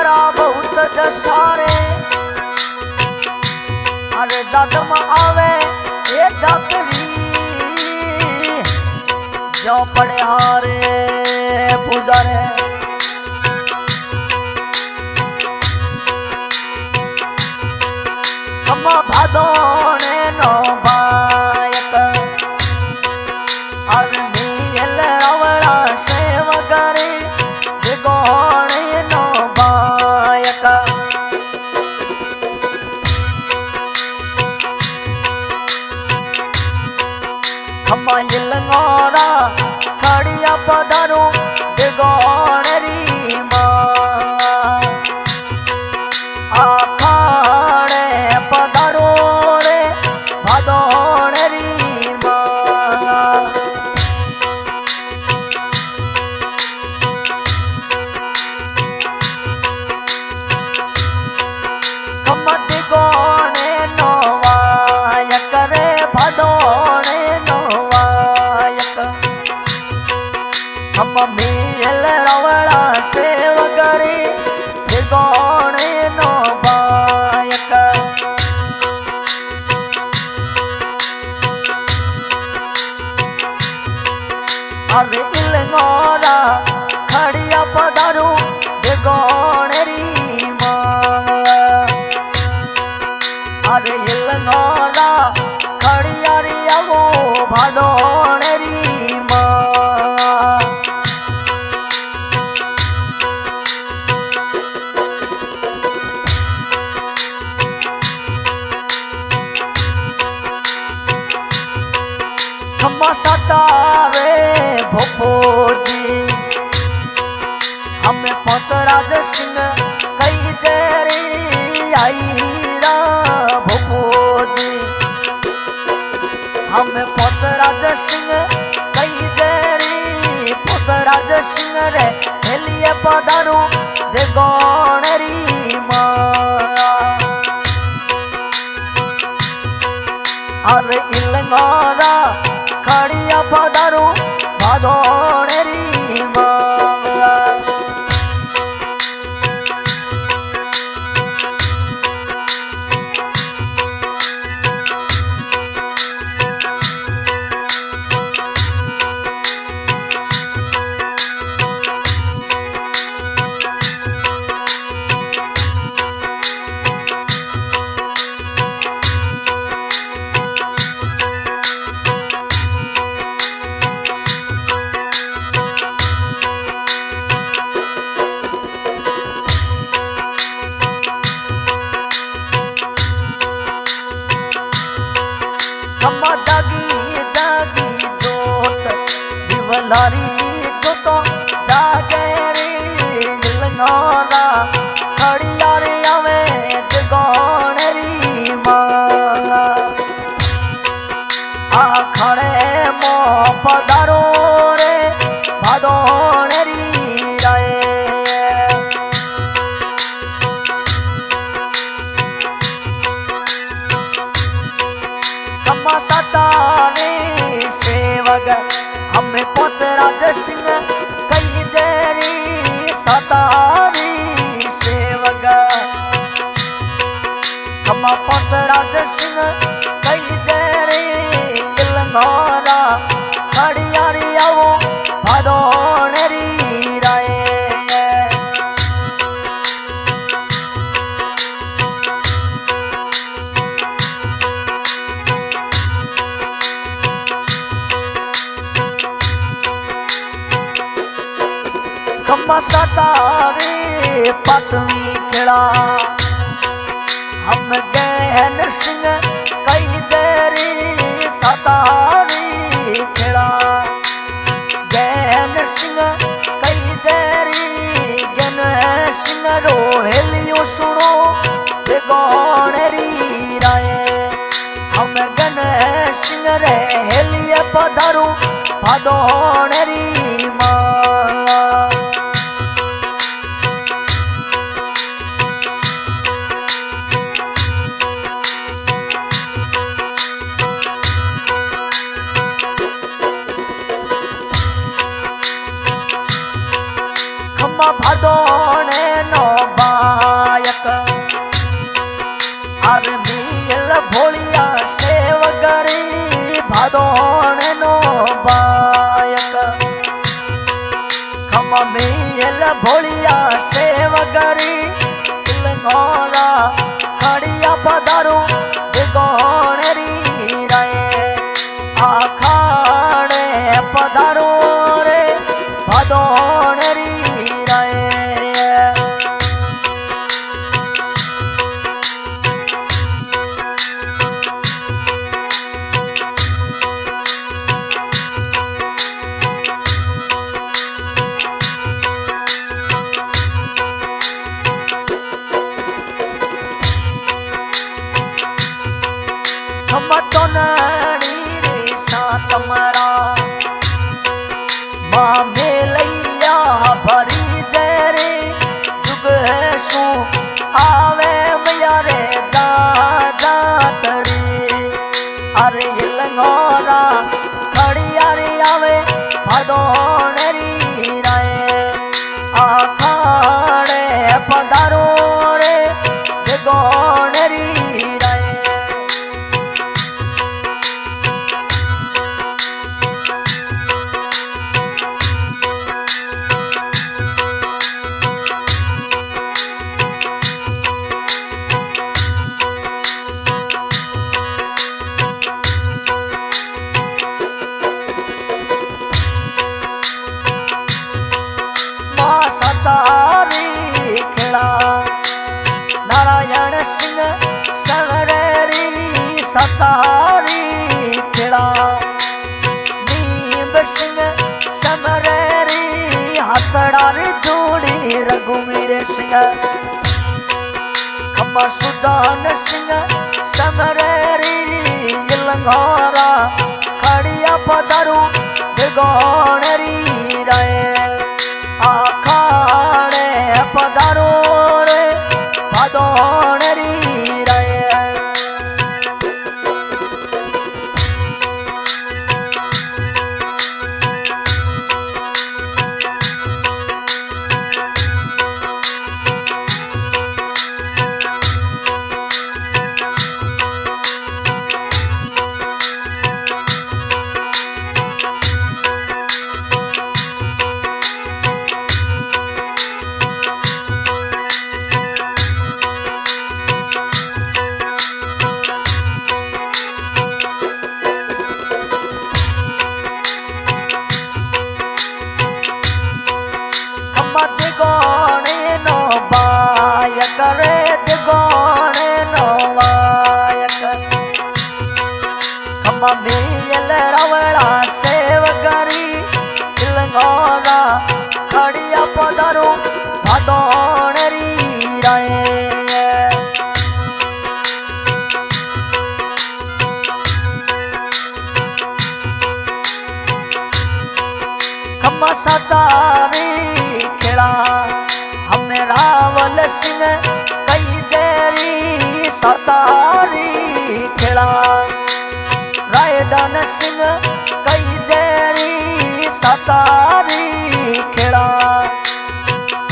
मारा बहुत जसारे अरे जादम आवे ये जातरी जो पड़े हारे पुजारे हम भादोने नो बायक अरनील रावड़ा सेव करे दिगोणे नो बायक हम इलंगोरा खड़िया पधारो दिगोणे री माँ आखाड़े पधारो रे भादोणे री माँ कमत गोणे नोवायक रे भादोणे नोवायक हम मेल रावड़ा सेव करे गोणे नोवायक अरे इलंगोरा खड़िया पधारू गोणे री माँ अरे इलंगोरा खड़िया रिया वो भादोणे री माँ हम सतावे भोपोजी हमें पोतराज सिंह कई जेरी आई रा भोपोजी हमें पोतराज सिंह कई जेरी पोतराज सिंह रे हेलिए पधारू दे गोणे री माँ अरे इलंगोरा खड़िया पधारू भादोणे री माँ हम जागी जागी जोत दिवलारी जोतो जागे रे इलंगोरा खड़िया रे आवे दिगोणे री माँ आखड़े मो पधारो रे भादोणे री राय हम सतारे सेवक हमें पोतराज सिंह कई जेरी सतारी सेवक हम पोतराज सिंह कई जेरी इलंगोरा खड़िया रिया वो भादोणे री राय हम सतारे पटवी खिला हम गहन सिंह कई जेरी सतारी खिला गहन सिंह कई जेरी गन सिंह रोहेलियो सुनो दे गोणे री राय हम गन सिंह रे हेलिए पधारू भादोणे री माँ भादोणे नो बा भोलिया सेवगरी इलंगोरा खड़िया पधारो दिगोणरी राय आखाड़े पधारो रे भदोणरी राय चोनड़ी रे सातमरा माँ मेलैया भरी जरे जुग सु आवे मैया रे जा जातरी अरे लंगोरा खड़िया रे आवे भदोणरी राय आखाड़े पधारो रे दिगोणरी सचारी खिला नारायण सिंह सवरेरी सचारी खिला नींद सिंह समरेरी हथड़ारी जोड़ी रघुवीर सिंह खम्मा सुजान सिंह समरेरी लंगोरा खड़िया पधारू दिगोणरी राय आखाड़े पधारो रे भदोणरी राय दिगोणे नो बायक रे दिगोणे नो बायक खम्मा मियल रवड़ा सेवगरी इलंगोरा खड़िया पधारो भदोणरी राय खम्मा सतारी खिला हमें रावल सिंह कई जेरी सतारी खिला रायदान सिंह कई जेरी सतारी खिला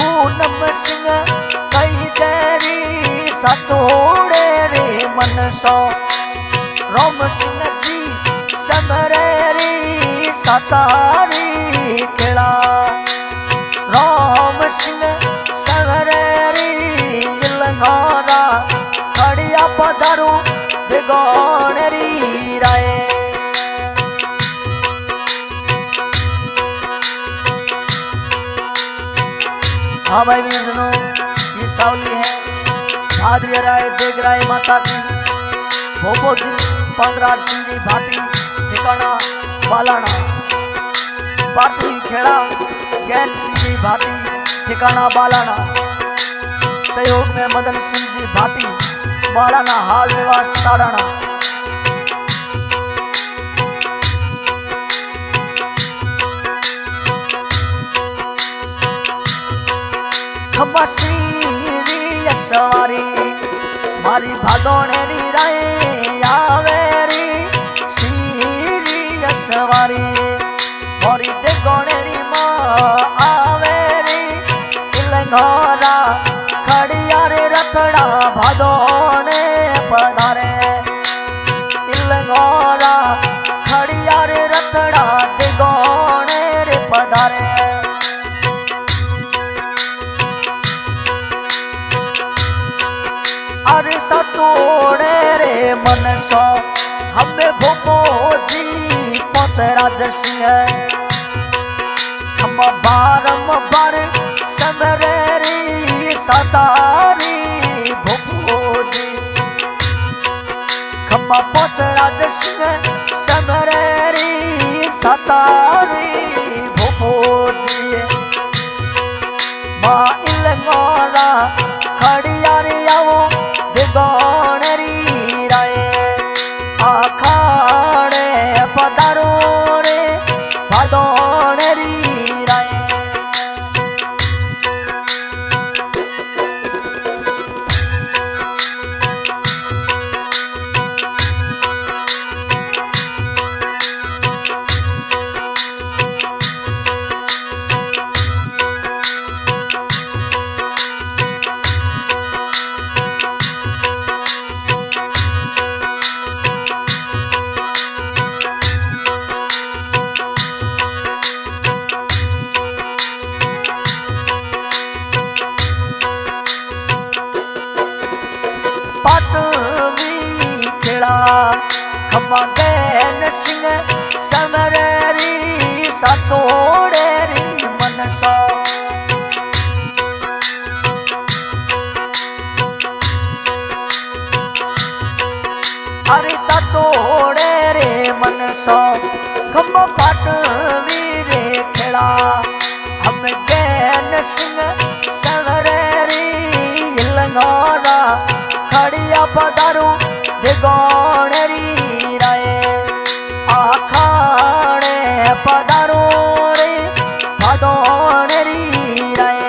पूनम सिंह कई जेरी सचोड़े रे मन सो रोम सिंह जी समरेरी सतारी खिला राम सिंह सवरेरी लंगोरा खड़िया पधारू दिगोणरी राय हाँ भाई बहन सुनो ये सावली है भाद्री राय देग राय माता की भोपो जी पंद्रार सिंह जी भाटी ठिकाना बालाना पाटवी खेड़ा ज्ञान सिंह जी भाटी ठिकाना बालाना सहयोग में मदन सिंह जी भाटी बालाना हाल निवास ताड़ाना खम्मा श्री यशवारी मारी भादोणेरी राय आवेरी श्री यशवारी मोरी दिगोणेरी माँ आवेरी इलंगोरा खड़िया रे रथड़ा भादोणे पधारे इलंगोरा खड़िया रे रथड़ा दिगोणे रे पधारे मन सो हमें भोपो जी पहुंच राज सिंह हम बारंबार समरेरी सतारी भोपो जी खम्मा पहुंच राज सिंह समरेरी सतारी भोपो जी माँ इलंगोरा खड़ियारी आओ दिगोणरी राय आखाड़े पधारो रे भादोणरी राय खम्मा गैन सिंह समरेरी साचोड़ेरी मन सो अरे साचोड़े रे मन सो खम्मा पाटवी रे खेड़ा हम गैन सिंह समरेरी लंगोरा खड़िया पधारू दिगोणरी राय आखाड़े पधारो रे भादोणरी राय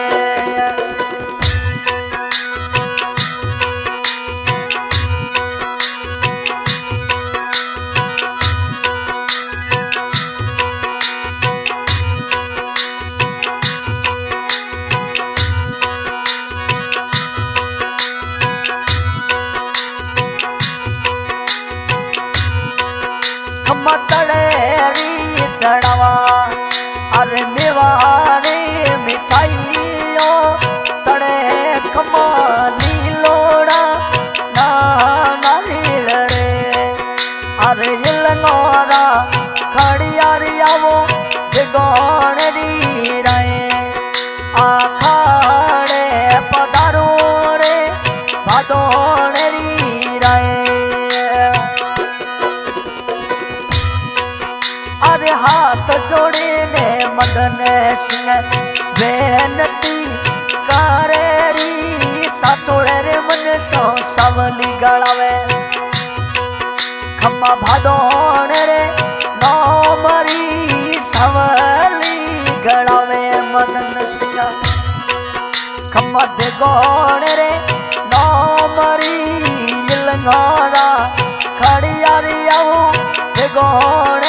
चढ़ेरी चढ़ावा अरे मेवारे मिठाइयों चढ़े खमाली लोड़ा ना नारियल रे अरे इलंगोरा खड़ियारी आवो दिगोणरी राय आखाड़े पधारो रे भादोणरी राय अरे हाथ जोड़े ने मदन सिंह बेनती करेरी साचोड़े रे मन सो सावली गड़ावे खम्मा भादोण रे नौमरी सावली गड़ावे मदन सिंह खम्मा दिगोण रे नौमरी लंगोरा खड़ियारी आओ दिगोण